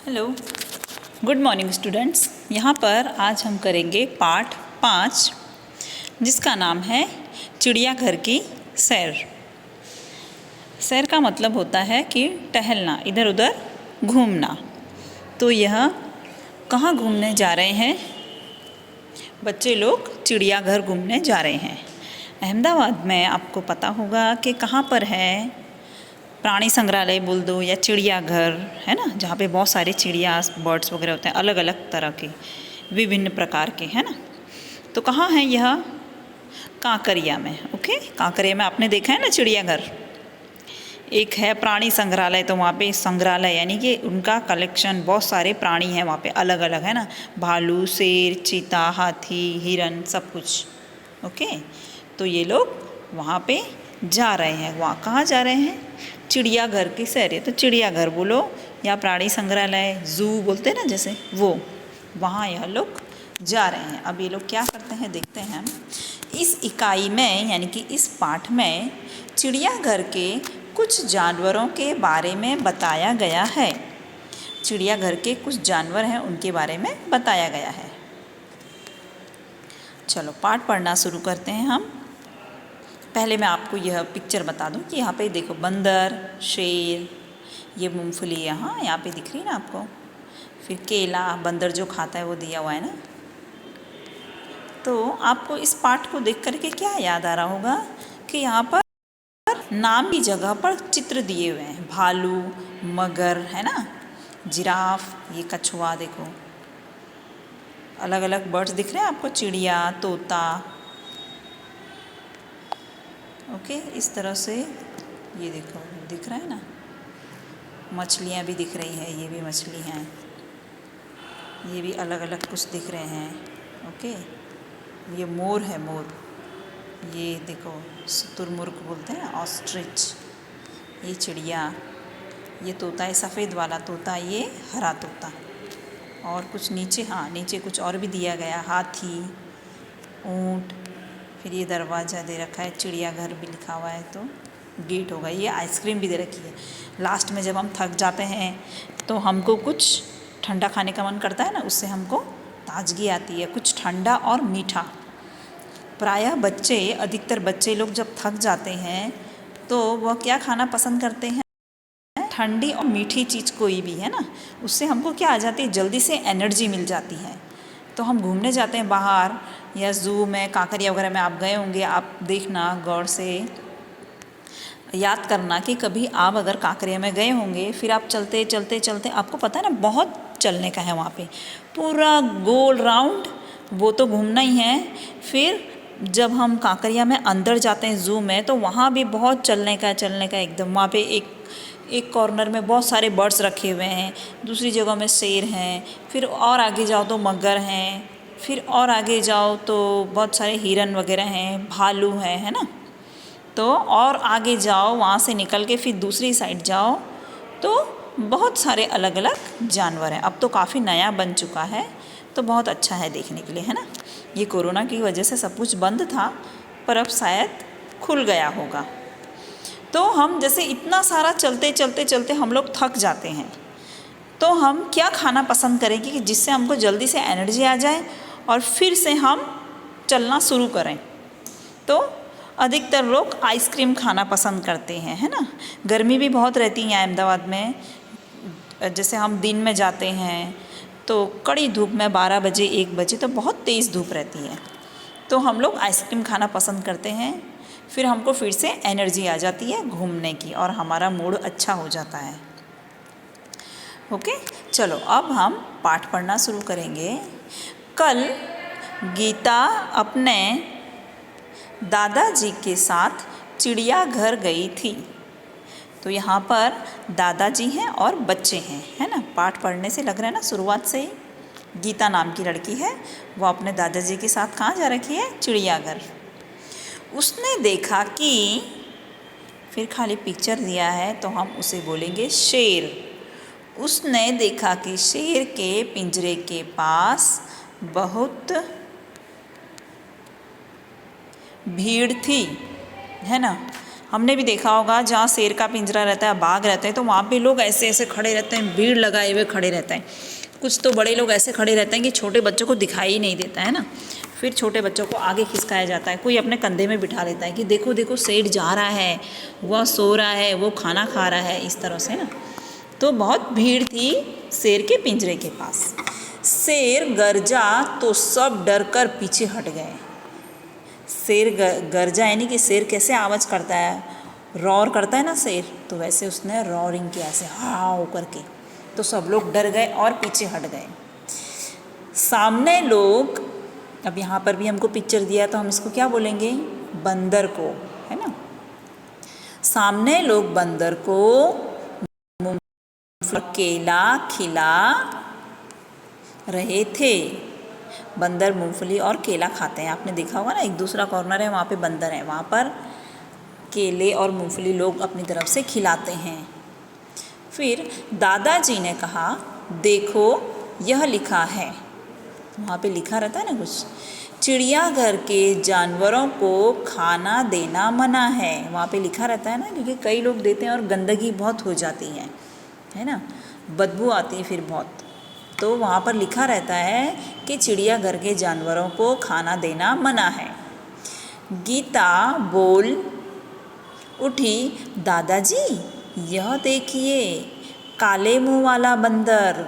Hello, good morning students. यहाँ पर आज हम करेंगे पाठ 5 जिसका नाम है चिड़ियाघर की सैर। सैर का मतलब होता है कि टहलना, इधर उधर घूमना। तो यह कहाँ घूमने जा रहे हैं? बच्चे लोग चिड़ियाघर घूमने जा रहे हैं। अहमदाबाद में आपको पता होगा कि कहाँ पर है, प्राणी संग्रहालय बोल दो या चिड़ियाघर, है ना, जहाँ पे बहुत सारे चिड़िया बर्ड्स वगैरह होते हैं, अलग अलग तरह के, विभिन्न प्रकार के, है ना। तो कहाँ है यह? कांकरिया में। ओके, कांकरिया में आपने देखा है ना चिड़ियाघर। एक है प्राणी संग्रहालय, तो वहाँ पे संग्रहालय यानी कि उनका कलेक्शन, बहुत सारे प्राणी हैं वहाँ पे अलग अलग, है ना, भालू, शेर, चीता, हाथी, हिरन, सब कुछ। ओके, तो ये लोग वहाँ पे जा रहे हैं। वहाँ कहाँ जा रहे हैं? चिड़ियाघर की सैर है। तो चिड़ियाघर बोलो या प्राणी संग्रहालय, जू बोलते हैं ना जैसे, वो वहाँ यह लोग जा रहे हैं। अब ये लोग क्या करते हैं देखते हैं हम। इस इकाई में यानी कि इस पाठ में चिड़ियाघर के कुछ जानवरों के बारे में बताया गया है। चिड़ियाघर के कुछ जानवर हैं, उनके बारे में बताया गया है। चलो पाठ पढ़ना शुरू करते हैं हम। पहले मैं आपको यह पिक्चर बता दूं कि यहाँ पे देखो, बंदर, शेर, ये मूंगफली यहाँ पे दिख रही है ना आपको, फिर केला, बंदर जो खाता है वो दिया हुआ है ना। तो आपको इस पाठ को देख करके क्या याद आ रहा होगा कि यहाँ पर नाम की जगह पर चित्र दिए हुए हैं। भालू, मगर, है ना, जिराफ, ये कछुआ, देखो अलग अलग बर्ड्स दिख रहे हैं आपको, चिड़िया, तोता। ओके, इस तरह से ये देखो दिख रहा है ना। मछलियाँ भी दिख रही है, ये भी मछली हैं, ये भी अलग अलग कुछ दिख रहे हैं। ओके, ये मोर है, मोर, ये देखो शुतुरमुर्ग बोलते हैं, ऑस्ट्रिच, ये चिड़िया, ये तोता है सफ़ेद वाला तोता, ये हरा तोता। और कुछ नीचे, हाँ नीचे कुछ और भी दिया गया, हाथी, ऊँट, फिर ये दरवाज़ा दे रखा है, चिड़ियाघर भी लिखा हुआ है, तो गेट होगा। ये आइसक्रीम भी दे रखी है। लास्ट में जब हम थक जाते हैं तो हमको कुछ ठंडा खाने का मन करता है ना, उससे हमको ताजगी आती है, कुछ ठंडा और मीठा। प्रायः बच्चे, अधिकतर बच्चे लोग जब थक जाते हैं तो वह क्या खाना पसंद करते हैं? ठंडी और मीठी चीज़ कोई भी, है ना, उससे हमको क्या आ जाती है, जल्दी से एनर्जी मिल जाती है। तो हम घूमने जाते हैं बाहर या ज़ू में, कांकरिया वगैरह में आप गए होंगे, आप देखना गौर से याद करना कि कभी आप अगर कांकरिया में गए होंगे, फिर आप चलते चलते चलते, आपको पता है ना बहुत चलने का है वहाँ पे, पूरा गोल राउंड वो तो घूमना ही है। फिर जब हम कांकरिया में अंदर जाते हैं ज़ू में, तो वहाँ भी बहुत चलने का एकदम। वहाँ पे एक कॉर्नर में बहुत सारे बर्ड्स रखे हुए हैं, दूसरी जगह में शेर हैं, फिर और आगे जाओ तो मगर हैं, फिर और आगे जाओ तो बहुत सारे हिरन वगैरह हैं, भालू है ना। तो और आगे जाओ, वहाँ से निकल के फिर दूसरी साइड जाओ तो बहुत सारे अलग अलग जानवर हैं। अब तो काफ़ी नया बन चुका है, तो बहुत अच्छा है देखने के लिए, है ना। ये कोरोना की वजह से सब कुछ बंद था, पर अब शायद खुल गया होगा। तो हम जैसे इतना सारा चलते चलते चलते हम लोग थक जाते हैं, तो हम क्या खाना पसंद करेंगे कि जिससे हमको जल्दी से एनर्जी आ जाए और फिर से हम चलना शुरू करें? तो अधिकतर लोग आइसक्रीम खाना पसंद करते हैं, है ना। गर्मी भी बहुत रहती है अहमदाबाद में। जैसे हम दिन में जाते हैं तो कड़ी धूप में 12 बजे 1 बजे तो बहुत तेज़ धूप रहती है, तो हम लोग आइसक्रीम खाना पसंद करते हैं। फिर हमको फिर से एनर्जी आ जाती है घूमने की और हमारा मूड अच्छा हो जाता है। ओके, चलो अब हम पाठ पढ़ना शुरू करेंगे। कल गीता अपने दादाजी के साथ चिड़ियाघर गई थी। तो यहाँ पर दादाजी हैं और बच्चे हैं, है ना। पाठ पढ़ने से लग रहा है ना शुरुआत से ही। गीता नाम की लड़की है, वो अपने दादाजी के साथ कहाँ जा रखी है? चिड़ियाघर। उसने देखा कि, फिर खाली पिक्चर दिया है तो हम उसे बोलेंगे शेर। उसने देखा कि शेर के पिंजरे के पास बहुत भीड़ थी, है ना। हमने भी देखा होगा जहाँ शेर का पिंजरा रहता है, बाघ रहता है, तो वहाँ पे लोग ऐसे ऐसे खड़े रहते हैं, भीड़ लगाए हुए खड़े रहते हैं। कुछ तो बड़े लोग ऐसे खड़े रहते हैं कि छोटे बच्चों को दिखाई ही नहीं देता है ना। फिर छोटे बच्चों को आगे खिसकाया जाता है, कोई अपने कंधे में बिठा लेता है कि देखो देखो शेर जा रहा है, वह सो रहा है, वो खाना खा रहा है, इस तरह से ना। तो बहुत भीड़ थी शेर के पिंजरे के पास। शेर गरजा तो सब डर कर पीछे हट गए। शेर गरजा यानी कि शेर कैसे आवाज़ करता है, रॉर करता है ना शेर, तो वैसे उसने रॉरिंग किया ऐसे हाव करके, तो सब लोग डर गए और पीछे हट गए। सामने लोग, अब यहाँ पर भी हमको पिक्चर दिया तो हम इसको क्या बोलेंगे, बंदर को, है ना। सामने लोग बंदर को केला खिला रहे थे। बंदर मूंगफली और केला खाते हैं, आपने देखा होगा ना। एक दूसरा कॉर्नर है, वहाँ पे बंदर है, वहाँ पर केले और मूंगफली लोग अपनी तरफ से खिलाते हैं। फिर दादाजी ने कहा, देखो यह लिखा है, वहाँ पे लिखा रहता है ना कुछ, चिड़ियाघर के जानवरों को खाना देना मना है। वहाँ पे लिखा रहता है ना, क्योंकि कई लोग देते हैं और गंदगी बहुत हो जाती है ना, बदबू आती है फिर बहुत। तो वहाँ पर लिखा रहता है कि चिड़ियाघर के जानवरों को खाना देना मना है। गीता बोल उठी, दादाजी यह देखिए काले मुंह वाला बंदर।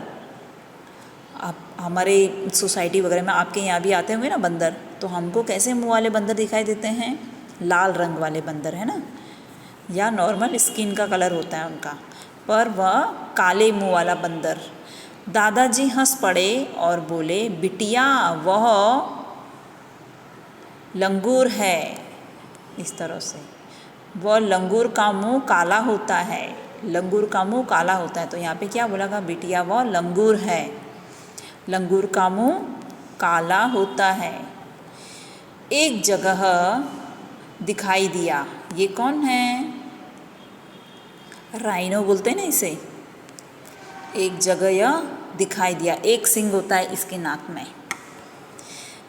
आप हमारे सोसाइटी वगैरह में, आपके यहाँ भी आते होंगे ना बंदर, तो हमको कैसे मुंह वाले बंदर दिखाई देते हैं, लाल रंग वाले बंदर, है ना, या नॉर्मल स्किन का कलर होता है उनका, पर वह काले मुंह वाला बंदर। दादाजी हंस पड़े और बोले, बिटिया वह लंगूर है। इस तरह से, वह लंगूर का मुंह काला होता है, लंगूर का मुंह काला होता है। तो यहाँ पे क्या बोला, बिटिया वह लंगूर है, लंगूर का मुंह काला होता है। एक जगह दिखाई दिया, ये कौन है, राइनो बोलते हैं ना इसे। एक जगह यह दिखाई दिया, एक सींग होता है इसके नाक में,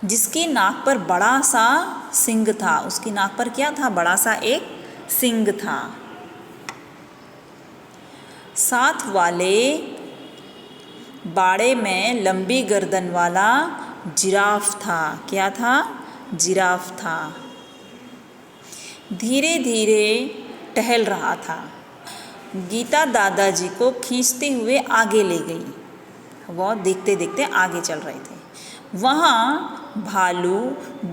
जिसकी नाक पर बड़ा सा सींग था। उसकी नाक पर क्या था, बड़ा सा एक सींग था। साथ वाले बाड़े में लंबी गर्दन वाला जिराफ था। क्या था, जिराफ था। धीरे धीरे टहल रहा था। गीता दादाजी को खींचते हुए आगे ले गई। वह देखते देखते आगे चल रहे थे। वहाँ भालू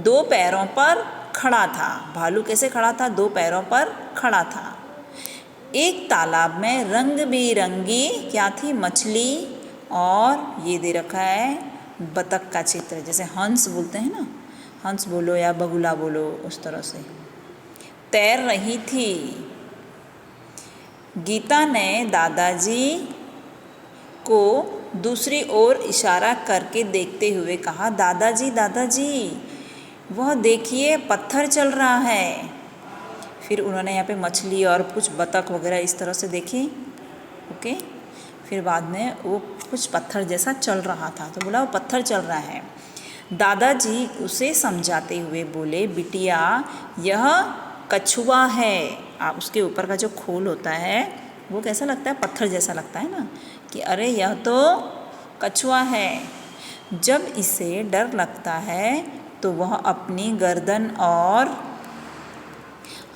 दो पैरों पर खड़ा था। भालू कैसे खड़ा था, दो पैरों पर खड़ा था। एक तालाब में रंग बिरंगी क्या थी, मछली, और ये दे रखा है बतख का चित्र, जैसे हंस बोलते हैं ना, हंस बोलो या बगुला बोलो, उस तरह से तैर रही थी। गीता ने दादाजी को दूसरी ओर इशारा करके देखते हुए कहा, दादाजी दादाजी वह देखिए पत्थर चल रहा है। फिर उन्होंने यहाँ पे मछली और कुछ बतख वगैरह इस तरह से देखी, ओके। फिर बाद में वो कुछ पत्थर जैसा चल रहा था, तो बोला वो पत्थर चल रहा है। दादाजी उसे समझाते हुए बोले, बिटिया यह कछुआ है। आप उसके ऊपर का जो खोल होता है वो कैसा लगता है, पत्थर जैसा लगता है ना, कि अरे यह तो कछुआ है। जब इसे डर लगता है तो वह अपनी गर्दन और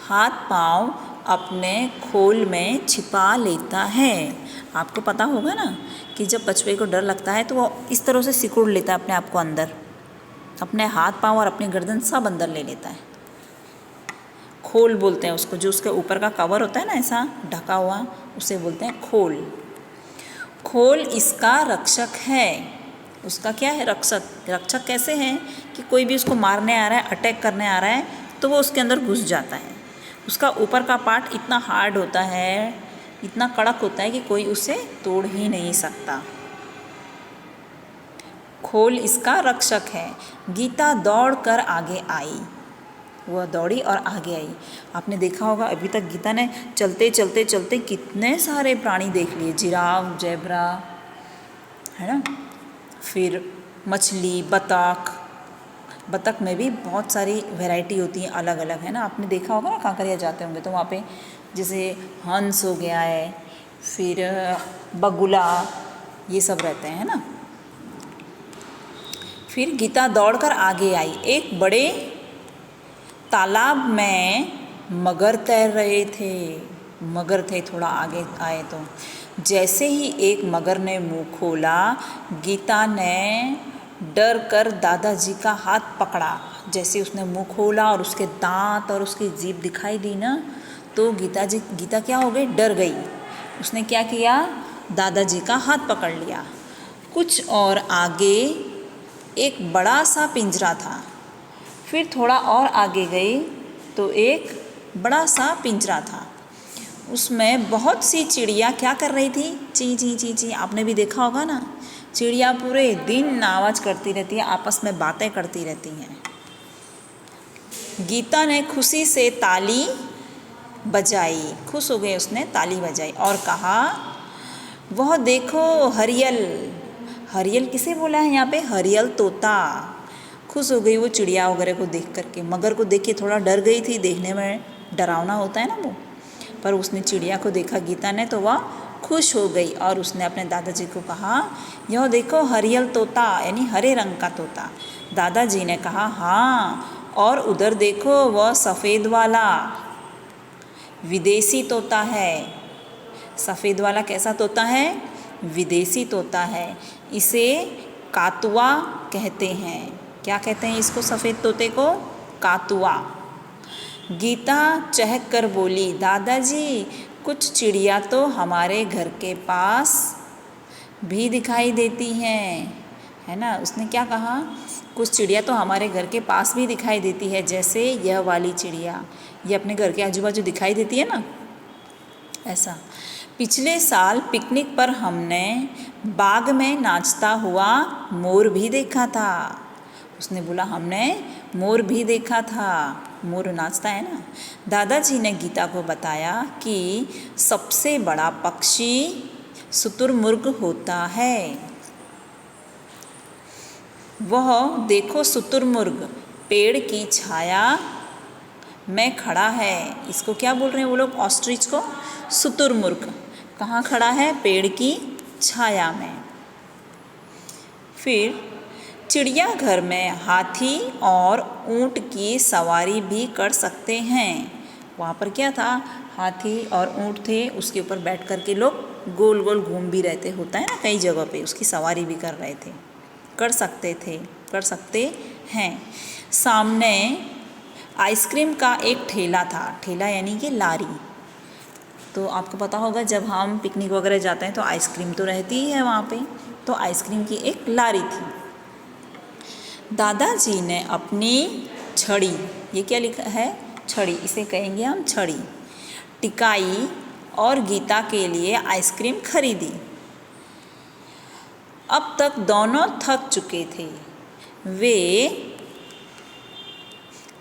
हाथ पांव अपने खोल में छिपा लेता है। आपको पता होगा ना कि जब कछुए को डर लगता है तो वो इस तरह से सिकुड़ लेता है अपने आप को अंदर, अपने हाथ पांव और अपनी गर्दन सब अंदर ले लेता है। खोल बोलते हैं उसको, जो उसके ऊपर का कवर होता है ना ऐसा ढका हुआ, उसे बोलते हैं खोल। खोल इसका रक्षक है। उसका क्या है, रक्षक। रक्षक कैसे है कि कोई भी उसको मारने आ रहा है, अटैक करने आ रहा है, तो वो उसके अंदर घुस जाता है। उसका ऊपर का पार्ट इतना हार्ड होता है, इतना कड़क होता है कि कोई उसे तोड़ ही नहीं सकता। खोल इसका रक्षक है। गीता दौड़ कर आगे आई। वह दौड़ी और आगे आई। आपने देखा होगा अभी तक गीता ने चलते चलते चलते कितने सारे प्राणी देख लिए, जिराफ, ज़ेब्रा, है ना, फिर मछली, बतख, बतख में भी बहुत सारी वैरायटी होती है अलग अलग, है ना। आपने देखा होगा ना, कांकरिया जाते होंगे तो वहाँ पे जैसे हंस हो गया है, फिर बगुला, ये सब रहते हैं ना। फिर गीता दौड़कर आगे आई। एक बड़े तालाब में मगर तैर रहे थे। मगर थे, थोड़ा आगे आए तो जैसे ही एक मगर ने मुंह खोला, गीता ने डर कर दादाजी का हाथ पकड़ा। जैसे उसने मुंह खोला और उसके दांत और उसकी जीभ दिखाई दी ना, तो गीता क्या हो गई, डर गई। उसने क्या किया, दादाजी का हाथ पकड़ लिया। कुछ और आगे एक बड़ा सा पिंजरा था। फिर थोड़ा और आगे गई तो एक बड़ा सा पिंजरा था। उसमें बहुत सी चिड़िया क्या कर रही थी, ची ची ची ची। आपने भी देखा होगा ना, चिड़िया पूरे दिन आवाज़ करती रहती है, आपस में बातें करती रहती हैं। गीता ने खुशी से ताली बजाई, खुश हो गई, उसने ताली बजाई और कहा, वह देखो हरियल। हरियल किसे बोला है यहाँ पे, हरियल तोता। खुश हो गई वो चिड़िया वगैरह को देख करके। मगर को देख के थोड़ा डर गई थी, देखने में डरावना होता है ना वो, पर उसने चिड़िया को देखा गीता ने तो वह खुश हो गई और उसने अपने दादाजी को कहा, यह देखो हरियल तोता, यानी हरे रंग का तोता। दादाजी ने कहा, हाँ, और उधर देखो वह सफ़ेद वाला विदेशी तोता है। सफ़ेद वाला कैसा तोता है, विदेशी तोता है। इसे कातुआ कहते हैं। क्या कहते हैं इसको, सफ़ेद तोते को, कातुआ। गीता चहक कर बोली, दादाजी कुछ चिड़िया तो हमारे घर के पास भी दिखाई देती हैं, है ना। उसने क्या कहा, कुछ चिड़िया तो हमारे घर के पास भी दिखाई देती है, जैसे यह वाली चिड़िया, ये अपने घर के आजू बाजू दिखाई देती है ना, ऐसा। पिछले साल पिकनिक पर हमने बाग में नाचता हुआ मोर भी देखा था। उसने बोला, हमने मोर भी देखा था, मोर नाचता है ना। दादाजी ने गीता को बताया कि सबसे बड़ा पक्षी शुतुरमुर्ग होता है। वह देखो शुतुरमुर्ग पेड़ की छाया में खड़ा है। इसको क्या बोल रहे हैं वो लोग, ऑस्ट्रिच को, शुतुरमुर्ग। कहाँ खड़ा है, पेड़ की छाया में। फिर चिड़ियाघर में हाथी और ऊंट की सवारी भी कर सकते हैं। वहाँ पर क्या था, हाथी और ऊंट थे, उसके ऊपर बैठ कर के लोग गोल गोल घूम भी रहते, होता है ना कई जगह पे, उसकी सवारी भी कर रहे थे, कर सकते हैं। सामने आइसक्रीम का एक ठेला था। ठेला यानी कि लारी। तो आपको पता होगा जब हम पिकनिक वगैरह जाते हैं तो आइसक्रीम तो रहती ही है वहाँ पे, तो आइसक्रीम की एक लारी थी। दादाजी ने अपनी छड़ी, ये क्या लिखा है, छड़ी, इसे कहेंगे हम छड़ी, टिकाई और गीता के लिए आइसक्रीम खरीदी। अब तक दोनों थक चुके थे। वे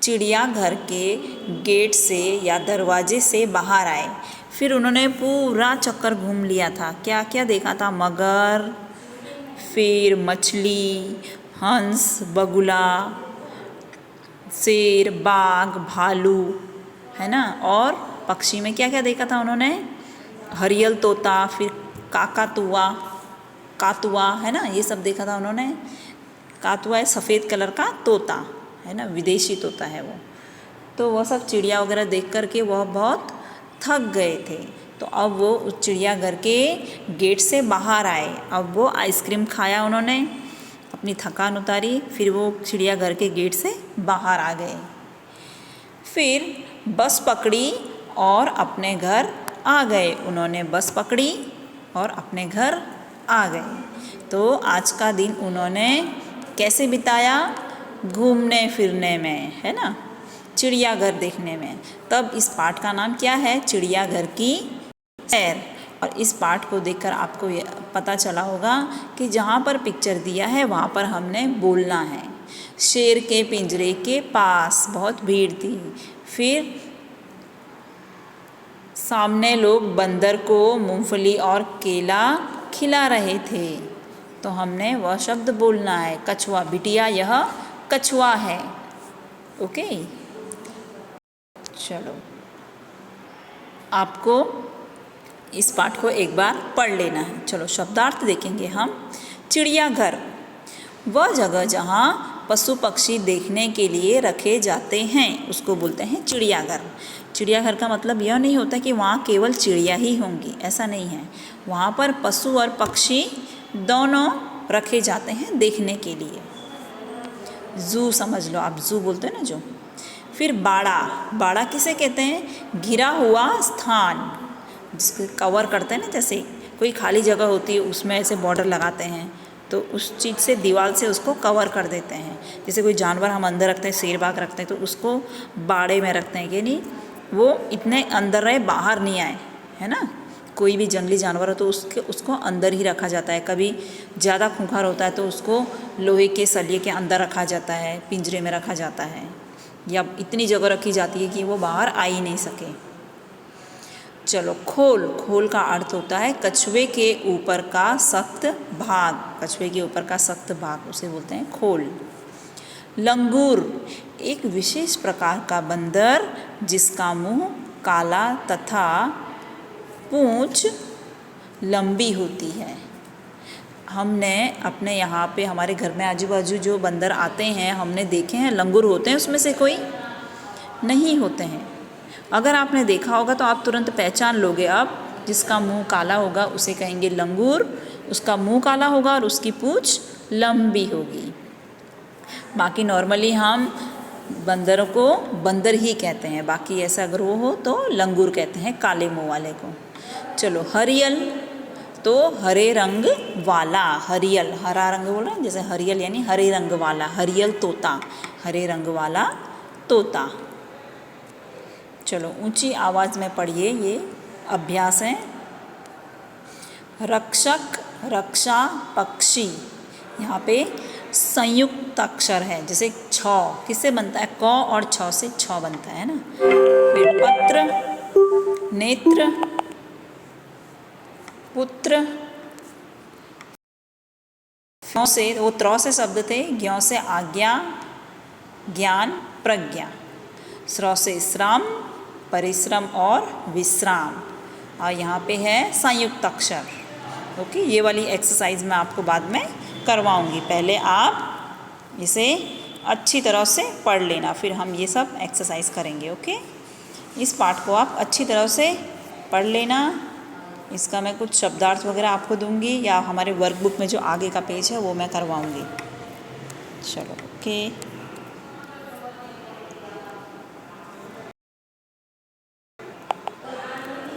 चिड़ियाघर के गेट से या दरवाजे से बाहर आए। फिर उन्होंने पूरा चक्कर घूम लिया था। क्या क्या देखा था, मगर, फिर मछली, हंस, बगुला, शेर, बाघ, भालू, है ना। और पक्षी में क्या क्या देखा था उन्होंने, हरियल तोता, फिर कातुआ, है ना, ये सब देखा था उन्होंने। कातुआ है सफ़ेद कलर का तोता, है ना, विदेशी तोता है वो। तो वह सब चिड़िया वगैरह देख कर के वह बहुत थक गए थे। तो अब वो उस चिड़ियाघर के गेट से बाहर आए। अब वो आइसक्रीम खाया उन्होंने, अपनी थकान उतारी, फिर वो चिड़ियाघर के गेट से बाहर आ गए। फिर बस पकड़ी और अपने घर आ गए। उन्होंने बस पकड़ी और अपने घर आ गए। तो आज का दिन उन्होंने कैसे बिताया, घूमने फिरने में, है ना, चिड़ियाघर देखने में। तब इस पाठ का नाम क्या है, चिड़ियाघर की सैर। और इस पाठ को देखकर आपको पता चला होगा कि जहाँ पर पिक्चर दिया है वहाँ पर हमने बोलना है। शेर के पिंजरे के पास बहुत भीड़ थी। फिर सामने लोग बंदर को मूंगफली और केला खिला रहे थे, तो हमने वह शब्द बोलना है। कछुआ, बिटिया यह कछुआ है। ओके, चलो आपको इस पाठ को एक बार पढ़ लेना है। चलो शब्दार्थ देखेंगे हम। चिड़ियाघर, वह जगह जहाँ पशु पक्षी देखने के लिए रखे जाते हैं उसको बोलते हैं चिड़ियाघर। चिड़ियाघर का मतलब यह नहीं होता कि वहाँ केवल चिड़िया ही होंगी, ऐसा नहीं है। वहाँ पर पशु और पक्षी दोनों रखे जाते हैं देखने के लिए। जू समझ लो आप, जू बोलते हैं ना जो। फिर बाड़ा, बाड़ा किसे कहते हैं? घिरा हुआ स्थान जिसको कवर करते हैं ना, जैसे कोई खाली जगह होती है उसमें ऐसे बॉर्डर लगाते हैं तो उस चीज़ से, दीवार से उसको कवर कर देते हैं। जैसे कोई जानवर हम अंदर रखते हैं, शेर बाघ रखते हैं तो उसको बाड़े में रखते हैं कि नहीं वो इतने अंदर रहे, बाहर नहीं आए, है ना। कोई भी जंगली जानवर हो तो उसको अंदर ही रखा जाता है। कभी ज़्यादा खूंखार होता है तो उसको लोहे के सलिए के अंदर रखा जाता है, पिंजरे में रखा जाता है, या इतनी जगह रखी जाती है कि वो बाहर आ ही नहीं सके। चलो खोल, खोल का अर्थ होता है कछुए के ऊपर का सख्त भाग। कछुए के ऊपर का सख्त भाग उसे बोलते हैं खोल। लंगूर, एक विशेष प्रकार का बंदर जिसका मुंह काला तथा पूंछ लंबी होती है। हमने अपने यहाँ पे हमारे घर में आजू बाजू जो बंदर आते हैं हमने देखे हैं, लंगूर होते हैं, उसमें से कोई नहीं होते हैं। अगर आपने देखा होगा तो आप तुरंत पहचान लोगे। अब जिसका मुंह काला होगा उसे कहेंगे लंगूर, उसका मुंह काला होगा और उसकी पूंछ लंबी होगी। बाकी नॉर्मली हम बंदरों को बंदर ही कहते हैं, बाकी ऐसा अगर वो हो तो लंगूर कहते हैं काले मुंह वाले को। चलो हरियल, तो हरे रंग वाला, हरियल हरा रंग बोल रहे हैं, जैसे हरियल यानी हरे रंग वाला। हरियल तोता, हरे रंग वाला तोता। चलो ऊंची आवाज़ में पढ़िए, ये अभ्यास है। रक्षक, रक्षा, पक्षी, यहाँ पे संयुक्त अक्षर है। जैसे छ किससे बनता है? क और छ से छ बनता है ना। फिर पत्र, नेत्र, पुत्र, ज्ञ से, वो त्र से शब्द थे, ज्ञ से आज्ञा, ज्ञान, प्रज्ञा। श्र से श्रम, परिश्रम और विश्राम। और यहाँ पे है संयुक्त अक्षर। ओके, ये वाली एक्सरसाइज मैं आपको बाद में करवाऊँगी। पहले आप इसे अच्छी तरह से पढ़ लेना, फिर हम ये सब एक्सरसाइज करेंगे। ओके, इस पाठ को आप अच्छी तरह से पढ़ लेना। इसका मैं कुछ शब्दार्थ वगैरह आपको दूंगी या हमारे वर्कबुक में जो आगे का पेज है वो मैं करवाऊँगी। चलो ओके।